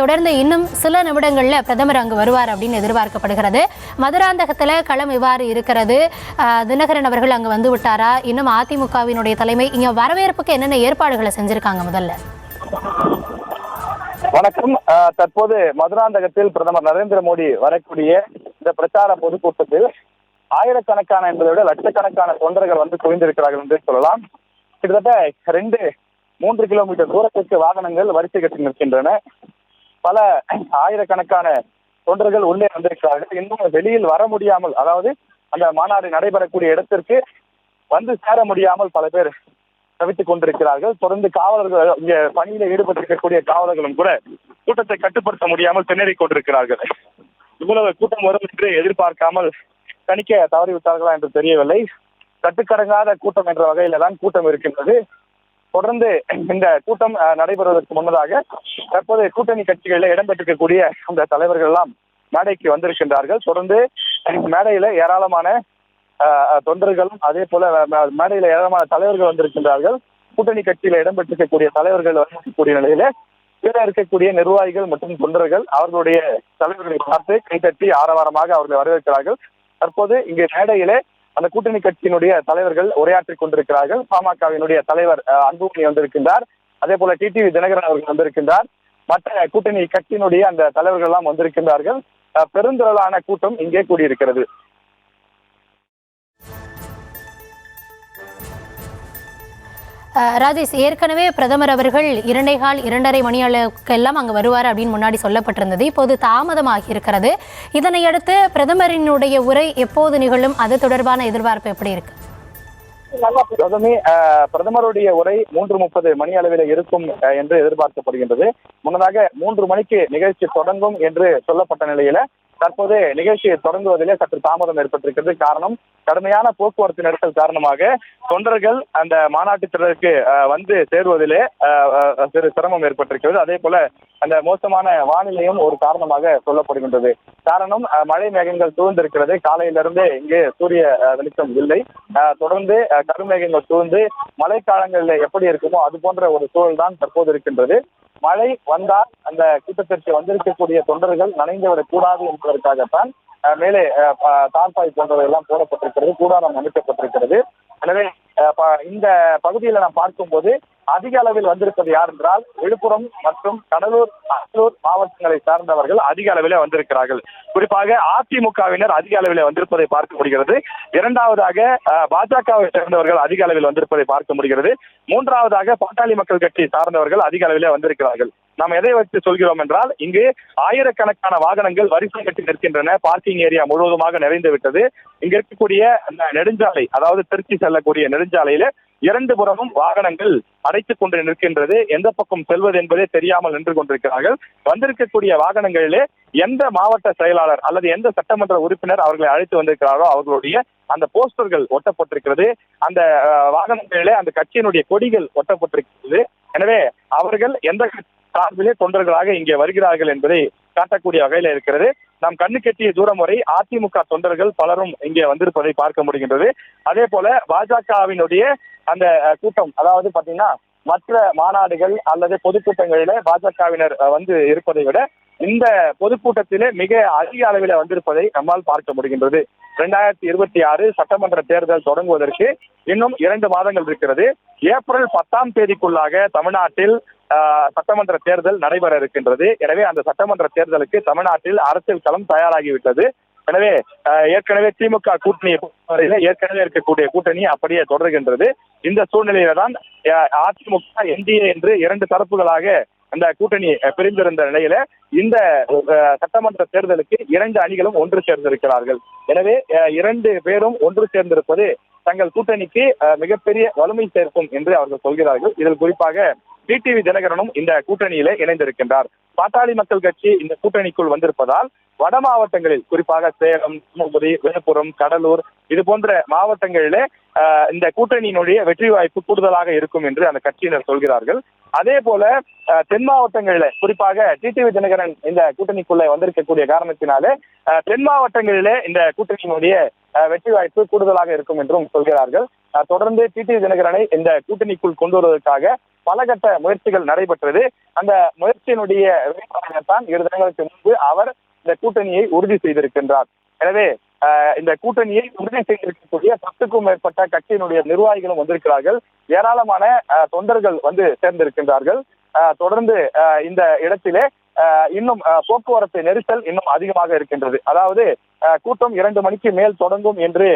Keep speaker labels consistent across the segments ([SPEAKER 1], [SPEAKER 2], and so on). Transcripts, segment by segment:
[SPEAKER 1] தொடர்ந்து இன்னும் சில நிமிடங்கள்ல பிரதமர் அங்கு வருவார் அப்படின்னு எதிர்பார்க்கப்படுகிறது. மதுராந்தகத்துல களம் இவ்வாறு இருக்கிறது. தினகரன் அவர்கள் அங்கு வந்து விட்டாரா? இன்னும் அதிமுகவினுடைய தலைமை இங்க வரவேற்புக்கு என்னென்ன ஏற்பாடுகளை செஞ்சிருக்காங்க? முதல்ல
[SPEAKER 2] வணக்கம். தற்போது மதுராந்தகத்தில் பிரதமர் நரேந்திர மோடி வரக்கூடிய இந்த பிரச்சார பொதுக்கூட்டத்தில் ஆயிரக்கணக்கான என்பதை விட லட்சக்கணக்கான தொண்டர்கள் வந்து குவிந்திருக்கிறார்கள் என்று சொல்லலாம். கிட்டத்தட்ட 2-3 கிலோமீட்டர் தூரத்திற்கு வாகனங்கள் வரிசை கட்டி நிற்கின்றன. பல ஆயிரக்கணக்கான தொண்டர்கள் உள்ளே வந்திருக்கிறார்கள். இன்னும் வெளியில் வர முடியாமல், அதாவது அந்த மாநாடு நடைபெறக்கூடிய இடத்திற்கு வந்து சேர முடியாமல் பல பேர் தவித்துக் கொண்டிருக்கிறார்கள். தொடர்ந்து காவலர்கள், இங்கே பணியில ஈடுபட்டிருக்கக்கூடிய காவலர்களும் கூட கூட்டத்தை கட்டுப்படுத்த முடியாமல் திணறிக் கொண்டிருக்கிறார்கள். இவ்வளவு கூட்டம் வரும் என்று எதிர்பார்க்காமல் தணிக்க தவறிவிட்டார்களா என்று தெரியவில்லை. கட்டுக்கடங்காத கூட்டம் என்ற வகையில தான் கூட்டம் இருக்கின்றது. தொடர்ந்து இந்த கூட்டம் நடைபெறுவதற்கு முன்னதாக தற்போது கூட்டணி கட்சிகளில் இடம்பெற்றிருக்கக்கூடிய அந்த தலைவர்கள் எல்லாம் மேடைக்கு வந்திருக்கின்றார்கள். தொடர்ந்து மேடையில ஏராளமான தொண்டர்களும் அதே போல மேடையில ஏராளமான தலைவர்கள் வந்திருக்கின்றார்கள். கூட்டணி கட்சியில இடம்பெற்றிருக்கக்கூடிய தலைவர்கள் வரக்கூடிய நிலையில கீழே இருக்கக்கூடிய நிர்வாகிகள் மற்றும் தொண்டர்கள் அவர்களுடைய தலைவர்களை பார்த்து கைதட்டி ஆரவாரமாக அவர்களை வரவேற்கிறார்கள். தற்போது இங்கே மேடையிலே அந்த கூட்டணி கட்சியினுடைய தலைவர்கள் உரையாற்றிக் கொண்டிருக்கிறார்கள். பாமகவினுடைய தலைவர் அன்புமணி வந்திருக்கின்றார். அதே போல டிடிவி தினகரன் அவர்கள் வந்திருக்கின்றார். மற்ற கூட்டணி கட்சியினுடைய அந்த தலைவர்கள் எல்லாம் வந்திருக்கின்றார்கள். பெருந்திரளான கூட்டம் இங்கே கூடியிருக்கிறது.
[SPEAKER 1] ராஜேஷ், ஏற்கனவே பிரதமர் அவர்கள் 2:15 மணி அளவுக்கெல்லாம் அங்கு வருவார் அப்படின்னு முன்னாடி சொல்லப்பட்டிருந்தது. இப்போது தாமதமாகி இருக்கிறது. இதனையடுத்து பிரதமரினுடைய உரை எப்போது நிகழும்? அது தொடர்பான எதிர்பார்ப்பு எப்படி இருக்கு?
[SPEAKER 2] பிரதமருடைய உரை 3:30 மணி அளவில் இருக்கும் என்று எதிர்பார்க்கப்படுகின்றது. முன்னதாக 3 மணிக்கு நிகழ்ச்சி தொடங்கும் என்று சொல்லப்பட்ட நிலையில தற்போது நிகழ்ச்சியை தொடங்குவதிலே சற்று தாமதம் ஏற்பட்டிருக்கிறது. காரணம், கடுமையான போக்குவரத்து நெரிசல் காரணமாக தொண்டர்கள் அந்த மாநாட்டு திடலுக்கு வந்து சேருவதிலே சிறு சிரமம் ஏற்பட்டிருக்கிறது. அதே போல அந்த மோசமான வானிலையும் ஒரு காரணமாக சொல்லப்படுகின்றது. காரணம், மழை மேகங்கள் சூழ்ந்திருக்கிறது. காலையிலிருந்து இங்கே சூரிய வெளிச்சம் இல்லை. தொடர்ந்து கருமேகங்கள் சூழ்ந்து மழைக்காலங்களில் எப்படி இருக்குமோ அது போன்ற ஒரு சூழல் தான் தற்போது இருக்கின்றது. மழை வந்தால் அந்த கூட்டத்திற்கு வந்திருக்கக்கூடிய தொண்டர்கள் நனைந்துவிடக் கூடாது என்பதற்காகத்தான் மேலே தார்பாய் போன்றவை எல்லாம் போடப்பட்டிருக்கிறது, கூடாரம் அமைக்கப்பட்டிருக்கிறது. எனவே இந்த பகுதியில நாம் பார்க்கும்போது அதிக அளவில் வந்திருப்பது யார் என்றால் விழுப்புரம் மற்றும் கடலூர், அரியலூர் மாவட்டங்களை சார்ந்தவர்கள் அதிக அளவிலே வந்திருக்கிறார்கள். குறிப்பாக அதிமுகவினர் அதிக அளவில் வந்திருப்பதை பார்க்க முடிகிறது. இரண்டாவதாக பாஜகவை சேர்ந்தவர்கள் அதிக அளவில் வந்திருப்பதை பார்க்க முடிகிறது. மூன்றாவதாக பாட்டாளி மக்கள் கட்சி சார்ந்தவர்கள் அதிக அளவிலே வந்திருக்கிறார்கள். நாம் எதை வைத்து சொல்கிறோம் என்றால், இங்கு ஆயிரக்கணக்கான வாகனங்கள் வரிசை கட்டி நிற்கின்றன. பார்க்கிங் ஏரியா முழுவதுமாக நிறைந்து விட்டது. இங்க இருக்கக்கூடிய அந்த நெடுஞ்சாலை, அதாவது திருச்சி செல்லக்கூடிய நெடுஞ்சாலையில 2 புறமும் வாகனங்கள் அடைத்துக் கொண்டு நிற்கின்றது. எந்த பக்கம் செல்வது என்பதே தெரியாமல் நின்று கொண்டிருக்கிறார்கள். வந்திருக்கக்கூடிய வாகனங்களிலே எந்த மாவட்ட செயலாளர் அல்லது எந்த சட்டமன்ற உறுப்பினர் அவர்களை அழைத்து வந்திருக்கிறாரோ அவர்களுடைய அந்த போஸ்டர்கள் ஒட்டப்பட்டிருக்கிறது. அந்த வாகனங்களிலே அந்த கட்சியினுடைய கொடிகள் ஒட்டப்பட்டிருக்கிறது. எனவே அவர்கள் எந்த சார்பிலே தொண்டர்களாக இங்கே வருகிறார்கள் என்பதை காட்டக்கூடிய வகையில இருக்கிறது. நாம் கண்ணு கெட்டிய தூரம் வரை அதிமுக தொண்டர்கள் பலரும் இங்கே வந்திருப்பதை பார்க்க முடிகின்றது. அதே போல பாஜகவினுடைய அந்த கூட்டம், அதாவது பாத்தீங்கன்னா மற்ற மாநாடுகள் அல்லது பொதுக்கூட்டங்களில பாஜகவினர் வந்து இருப்பதை விட இந்த பொதுக்கூட்டத்திலே மிக அதிக அளவில் வந்திருப்பதை நம்மால் பார்க்க முடிகின்றது. 2026 சட்டமன்ற தேர்தல் தொடங்குவதற்கு இன்னும் 2 மாதங்கள் இருக்கிறது. ஏப்ரல் 10ஆம் தேதிக்குள்ளாக தமிழ்நாட்டில் சட்டமன்ற தேர்தல் நடைபெற இருக்கின்றது. எனவே அந்த சட்டமன்ற தேர்தலுக்கு தமிழ்நாட்டில் அரசியல் களம் தயாராகிவிட்டது. எனவே ஏற்கனவே திமுக கூட்டணியை பொறுத்தவரையில ஏற்கனவே இருக்கக்கூடிய கூட்டணி அப்படியே தொடர்கின்றது. இந்த சூழ்நிலையில தான் அதிமுக, என்டிஏ என்று 2 தரப்புகளாக அந்த கூட்டணி பிரிந்திருந்த நிலையில இந்த சட்டமன்ற தேர்தலுக்கு 2 அணிகளும் ஒன்று சேர்ந்திருக்கிறார்கள். எனவே 2 பேரும் ஒன்று சேர்ந்திருப்பது தங்கள் கூட்டணிக்கு மிகப்பெரிய வலிமை சேர்க்கும் என்று அவர்கள் சொல்கிறார்கள். இதில் குறிப்பாக டிடிவி தினகரனும் இந்த கூட்டணியில இணைந்திருக்கின்றார். பாட்டாளி மக்கள் கட்சி இந்த கூட்டணிக்குள் வந்திருப்பதால் வட மாவட்டங்களில், குறிப்பாக சேலம், தருமபுரி, விழுப்புரம், கடலூர் இது போன்ற மாவட்டங்களிலே இந்த கூட்டணியினுடைய வெற்றி வாய்ப்பு கூடுதலாக இருக்கும் என்று அந்த கட்சியினர் சொல்கிறார்கள். அதே போல தென் மாவட்டங்களில, குறிப்பாக டிடிவி தினகரன் இந்த கூட்டணிக்குள்ள வந்திருக்கக்கூடிய காரணத்தினாலே தென் மாவட்டங்களிலே இந்த கூட்டணியினுடைய வெற்றி வாய்ப்பு கூடுதலாக இருக்கும் என்றும் சொல்கிறார்கள். தொடர்ந்து டிடிவி தினகரனை இந்த கூட்டணிக்குள் கொண்டு வருவதற்காக பல கட்ட முயற்சிகள் நடைபெற்றது. அந்த முயற்சியினுடைய வெளிப்பாடாகத்தான் 2 தினங்களுக்கு முன்பு அவர் இந்த கூட்டணியை உறுதி செய்திருக்கின்றார். எனவே இந்த கூட்டணியை உறுதி செய்திருக்கக்கூடிய 10க்கும் மேற்பட்ட கட்சியினுடைய நிர்வாகிகளும் வந்திருக்கிறார்கள். ஏராளமான தொண்டர்கள் வந்து சேர்ந்திருக்கின்றார்கள். தொடர்ந்து இந்த இடத்திலே இன்னும் போக்குவரத்து நெரிசல் இன்னும் அதிகமாக இருக்கின்றது. அதாவது கூட்டம் 2 மணிக்கு மேல் தொடங்கும் என்று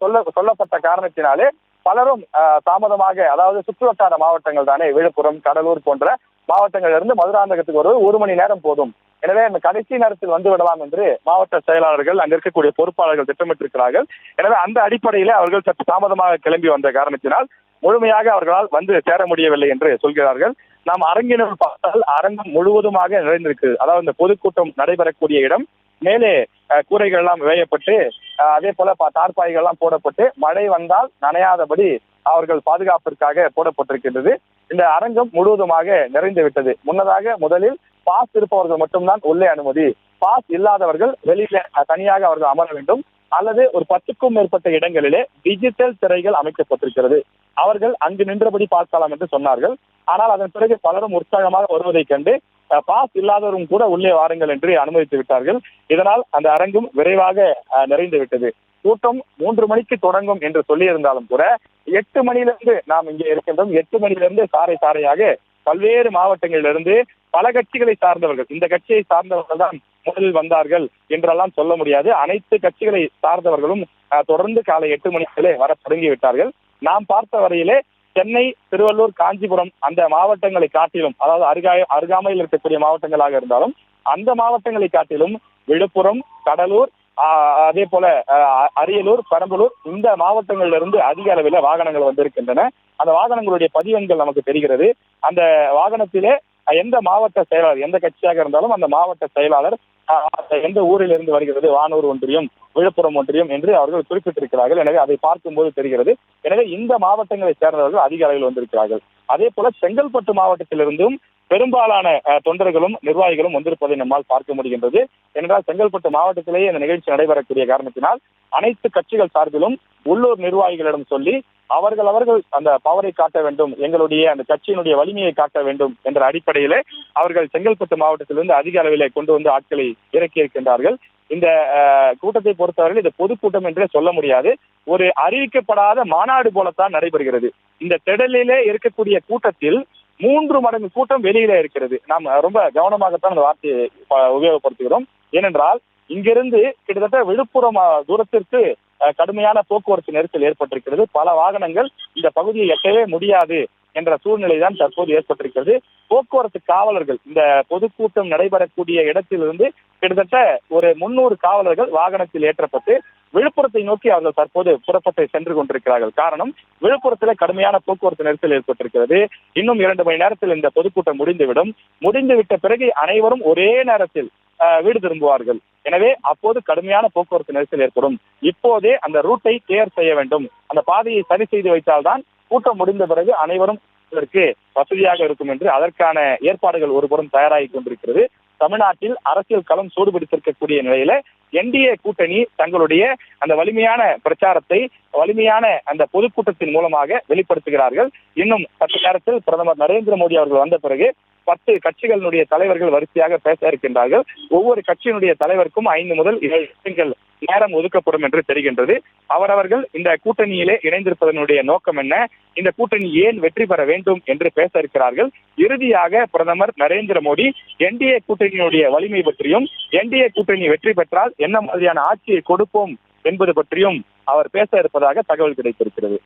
[SPEAKER 2] சொல்லப்பட்ட காரணத்தினாலே பலரும் தாமதமாக, அதாவது சுற்றுவட்டார மாவட்டங்கள் தானே, விழுப்புரம், கடலூர் போன்ற மாவட்டங்களிலிருந்து மதுராந்தகத்துக்கு வருவது 1 மணி நேரம் போதும். எனவே அந்த கடைசி நேரத்தில் வந்து விடலாம் என்று மாவட்ட செயலாளர்கள், அங்க இருக்கக்கூடிய பொறுப்பாளர்கள் திட்டமிட்டிருக்கிறார்கள். எனவே அந்த அடிப்படையிலே அவர்கள் சற்று தாமதமாக கிளம்பி வந்த காரணத்தினால் முழுமையாக அவர்களால் வந்து சேர முடியவில்லை என்று சொல்கிறார்கள். நாம் அரங்கினர் பார்த்தால் அரங்கம் முழுவதுமாக நிறைந்திருக்கு. அதாவது இந்த பொதுக்கூட்டம் நடைபெறக்கூடிய இடம் மேலே கூரைகள் எல்லாம் வேயப்பட்டு, அதே போல தார்பாய்கள் எல்லாம் போடப்பட்டு மழை வந்தால் நனையாதபடி அவர்கள் பாதுகாப்பிற்காக போடப்பட்டிருக்கின்றது. இந்த அரங்கம் முழுவதுமாக நிறைந்து விட்டது. முதலில் பாஸ் இருப்பவர்கள் மட்டும்தான் உள்ளே அனுமதி. பாஸ் இல்லாதவர்கள் வெளியில தனியாக அவர்கள் அமர வேண்டும். அல்லது ஒரு 10க்கும் மேற்பட்ட இடங்களிலே டிஜிட்டல் திரைகள் அமைக்கப்பட்டிருக்கிறது. அவர்கள் அங்கு நின்றபடி பார்க்கலாம் என்று சொன்னார்கள். ஆனால் அதன் பிறகு பலரும் உற்சாகமாக வருவதைக் கண்டு பாஸ் இல்லாதவரும் கூட உள்ளே வாருங்கள் என்று அனுமதித்து விட்டார்கள். இதனால் அந்த அரங்கும் விரைவாக நிறைந்து விட்டது. கூட்டம் 3 மணிக்கு தொடங்கும் என்று சொல்லியிருந்தாலும் கூட 8 மணியிலிருந்து நாம் இங்கே இருக்கின்றோம். 8 மணியிலிருந்து சாறை சாறையாக பல்வேறு மாவட்டங்களிலிருந்து பல கட்சிகளை சார்ந்தவர்கள், இந்த கட்சியை சார்ந்தவர்கள் தான் முதலில் வந்தார்கள் என்றெல்லாம் சொல்ல முடியாது. அனைத்து கட்சிகளை சார்ந்தவர்களும் தொடர்ந்து காலை 8 மணிகளே வர தொடங்கி விட்டார்கள். நாம் பார்த்த வரையிலே சென்னை, திருவள்ளூர், காஞ்சிபுரம் அந்த மாவட்டங்களை காட்டிலும், அதாவது அருகாமையில் இருக்கக்கூடிய மாவட்டங்களாக இருந்தாலும் அந்த மாவட்டங்களை காட்டிலும் விழுப்புரம், கடலூர், அதே போல அரியலூர், பெரம்பலூர் இந்த மாவட்டங்களிலிருந்து அதிக அளவில் வாகனங்கள் வந்திருக்கின்றன. அந்த வாகனங்களுடைய பதிவெண்கள் நமக்கு தெரிகிறது. அந்த வாகனத்திலே எந்த மாவட்ட செயலாளர், எந்த கட்சியாக இருந்தாலும் அந்த மாவட்ட செயலாளர் எந்த ஊரில் இருந்து வருகிறது, வானூர் ஒன்றியம், விழுப்புரம் ஒன்றியம் என்று அவர்கள் குறிப்பிட்டிருக்கிறார்கள். எனவே அதை பார்க்கும்போது தெரிகிறது. எனவே இந்த மாவட்டங்களை சேர்ந்தவர்கள் அதிக அளவில் வந்திருக்கிறார்கள். அதே போல செங்கல்பட்டு மாவட்டத்திலிருந்தும் பெரும்பாலான தொண்டர்களும் நிர்வாகிகளும் வந்திருப்பதை நம்மால் பார்க்க முடிகின்றது. ஏனென்றால் செங்கல்பட்டு மாவட்டத்திலேயே இந்த நிகழ்ச்சி நடைபெறக்கூடிய காரணத்தினால் அனைத்து கட்சிகள் சார்பிலும் உள்ளூர் நிர்வாகிகளிடம் சொல்லி அவர்கள் அந்த பவரை காட்ட வேண்டும், எங்களுடைய அந்த கட்சியினுடைய வலிமையை காட்ட வேண்டும் என்ற அடிப்படையிலே அவர்கள் செங்கல்பட்டு மாவட்டத்திலிருந்து அதிக அளவிலே கொண்டு வந்து ஆட்களை இறக்கி இருக்கின்றார்கள். இந்த கூட்டத்தை பொறுத்தவரையில் இது பொதுக்கூட்டம் என்றே சொல்ல முடியாது. ஒரு அறிவிக்கப்படாத மாநாடு போலத்தான் நடைபெறுகிறது. இந்த திடலிலே இருக்கக்கூடிய கூட்டத்தில் 3 மடங்கு கூட்டம் வெளியில இருக்கிறது. நாம் ரொம்ப கவனமாகத்தான் அந்த வார்த்தையை உபயோகப்படுத்துகிறோம். ஏனென்றால் இங்கிருந்து கிட்டத்தட்ட விழுப்புரம் தூரத்திற்கு கடுமையான போக்குவரத்து நெரிசல் ஏற்பட்டிருக்கிறது. பல வாகனங்கள் இந்த பகுதியை எட்டவே முடியாது என்ற சூழ்நிலை தான் தற்போது ஏற்பட்டிருக்கிறது. போக்குவரத்து காவலர்கள் இந்த பொதுக்கூட்டம் நடைபெறக்கூடிய இடத்திலிருந்து கிட்டத்தட்ட ஒரு 300 காவலர்கள் வாகனத்தில் ஏற்றப்பட்டு விழுப்புரத்தை நோக்கி அவர்கள் தற்போது புறப்பட்டு சென்று கொண்டிருக்கிறார்கள். காரணம், விழுப்புரத்தில் கடுமையான போக்குவரத்து நெரிசல் ஏற்பட்டிருக்கிறது. இன்னும் 2 மணி நேரத்தில் இந்த பொதுக்கூட்டம் முடிந்துவிடும். முடிந்துவிட்ட பிறகு அனைவரும் ஒரே நேரத்தில் வீடு திரும்புவார்கள். எனவே அப்போது கடுமையான போக்குவரத்து நெரிசல் ஏற்படும். இப்போதே அந்த ரூட்டை கிளியர் செய்ய வேண்டும். அந்த பாதையை சரி செய்து வைத்தால்தான் கூட்டம் முடிந்த பிறகு அனைவரும் இதற்கு வசதியாக இருக்கும் என்று அதற்கான ஏற்பாடுகள் ஒருபுறம் தயாராகி கொண்டிருக்கிறது. தமிழ்நாட்டில் அரசியல் களம் சூடுபிடித்திருக்கக்கூடிய நிலையில என்டிஏ கூட்டணி தங்களுடைய அந்த வலிமையான பிரச்சாரத்தை வலிமையான அந்த பொதுக்கூட்டத்தின் மூலமாக வெளிப்படுத்துகிறார்கள். இன்னும் 10 நேரத்தில் பிரதமர் நரேந்திர மோடி அவர்கள் வந்த பிறகு 10 கட்சிகளுடைய தலைவர்கள் வரிசையாக பேச இருக்கின்றார்கள். ஒவ்வொரு கட்சியினுடைய தலைவருக்கும் 5 முதல் 7 நிமிடங்கள் நேரம் ஒதுக்கப்படும் என்று தெரிகின்றது. அவரவர்கள் இந்த கூட்டணியிலே இணைந்திருப்பதனுடைய நோக்கம் என்ன, இந்த கூட்டணி ஏன் வெற்றி பெற வேண்டும் என்று பேச இருக்கிறார்கள். இறுதியாக பிரதமர் நரேந்திர மோடி என்டிஏ கூட்டணியினுடைய வலிமை பற்றியும் என்டிஏ கூட்டணி வெற்றி பெற்றால் என்ன மாதிரியான ஆட்சியை கொடுப்போம் என்பது பற்றியும் அவர் பேச இருப்பதாக தகவல் கிடைத்திருக்கிறது.